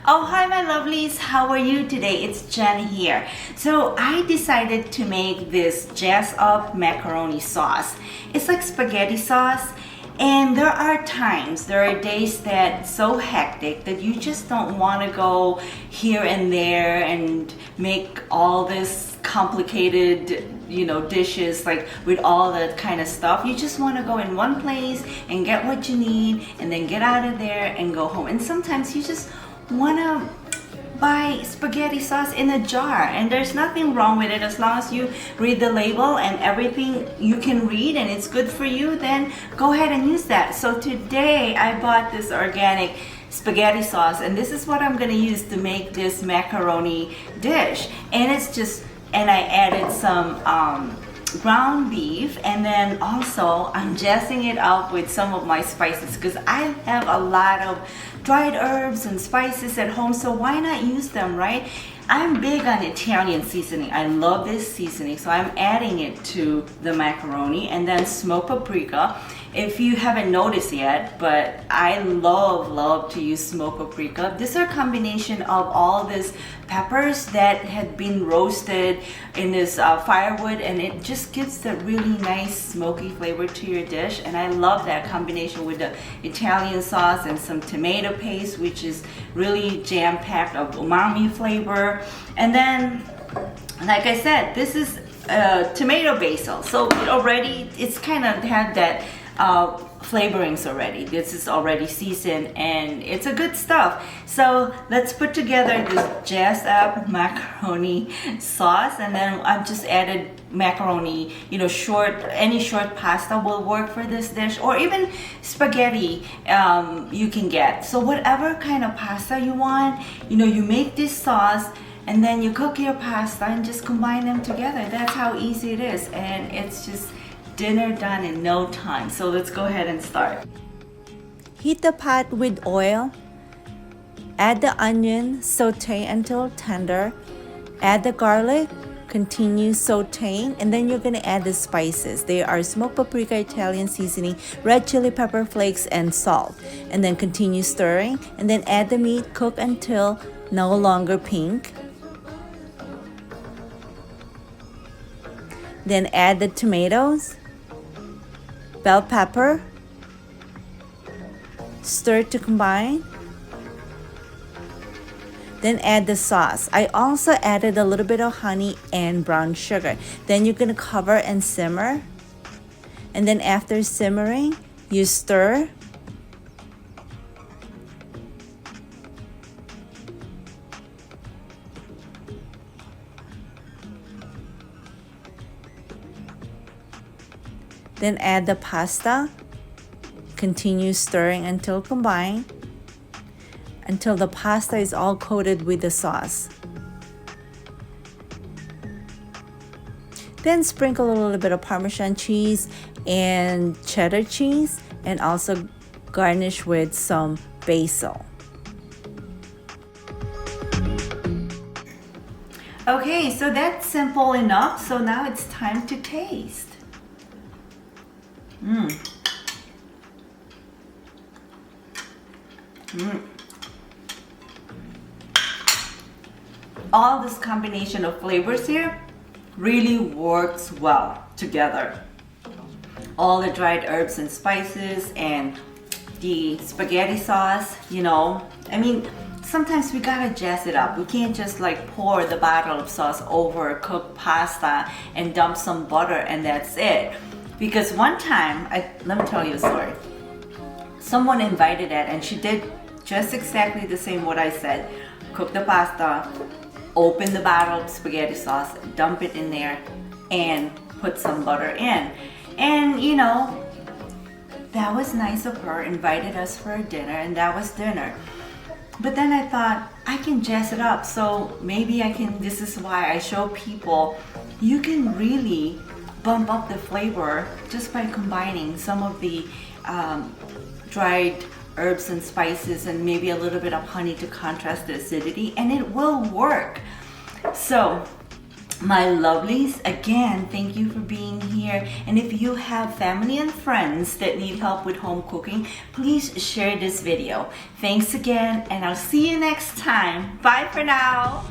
Oh, hi my lovelies, how are you today? It's Jen here. So I decided to make this jazz up macaroni sauce. It's like spaghetti sauce, and there are days that so hectic that you just don't want to go here and there and make all this complicated dishes like with all that kind of stuff. You just want to go in one place and get what you need and then get out of there and go home. And sometimes you just want to buy spaghetti sauce in a jar, and there's nothing wrong with it as long as you read the label and everything you can read and it's good for you, then go ahead and use that. So today I bought this organic spaghetti sauce, and this is what I'm going to use to make this macaroni dish. And I added some ground beef, and then also I'm jazzing it up with some of my spices because I have a lot of dried herbs and spices at home, so why not use them, right? I'm big on Italian seasoning. I love this seasoning, so I'm adding it to the macaroni. And then smoked paprika. If you haven't noticed yet, but I love to use smoked paprika. This is a combination of all these peppers that had been roasted in this firewood, and it just gives that really nice smoky flavor to your dish. And I love that combination with the Italian sauce and some tomato paste, which is really jam-packed of umami flavor. And then, like I said, this is tomato basil, so it's kind of had that flavorings already. This is already seasoned and it's a good stuff. So let's put together this jazzed up macaroni sauce, and then I've just added macaroni, any short pasta will work for this dish, or even spaghetti you can get. So whatever kind of pasta you want, you make this sauce and then you cook your pasta and just combine them together. That's how easy it is, and it's just dinner done in no time. So let's go ahead and start. Heat the pot with oil. Add the onion, saute until tender. Add the garlic, continue sauteing, and then you're gonna add the spices. They are smoked paprika, Italian seasoning, red chili pepper flakes, and salt. And then continue stirring, and then add the meat, cook until no longer pink. Then add the tomatoes, bell pepper, stir to combine. Then add the sauce. I also added a little bit of honey and brown sugar. Then you're gonna cover and simmer. And then after simmering, you stir. Then add the pasta. Continue stirring until combined, until the pasta is all coated with the sauce. Then sprinkle a little bit of Parmesan cheese and cheddar cheese, and also garnish with some basil. Okay, so that's simple enough. So now it's time to taste. All this combination of flavors here really works well together. All the dried herbs and spices and the spaghetti sauce, sometimes we gotta jazz it up. We can't just like pour the bottle of sauce over cooked pasta and dump some butter and that's it. Because one time, let me tell you a story. Someone invited that, and she did just exactly the same what I said. Cook the pasta, open the bottle of spaghetti sauce, dump it in there, and put some butter in. And that was nice of her, invited us for a dinner, and that was dinner. But then I thought, I can jazz it up, so maybe this is why I show people, you can really bump up the flavor just by combining some of the dried herbs and spices and maybe a little bit of honey to contrast the acidity, and it will work. So My lovelies, again, thank you for being here. And if you have family and friends that need help with home cooking, please share this video. Thanks again, and I'll see you next time. Bye for now.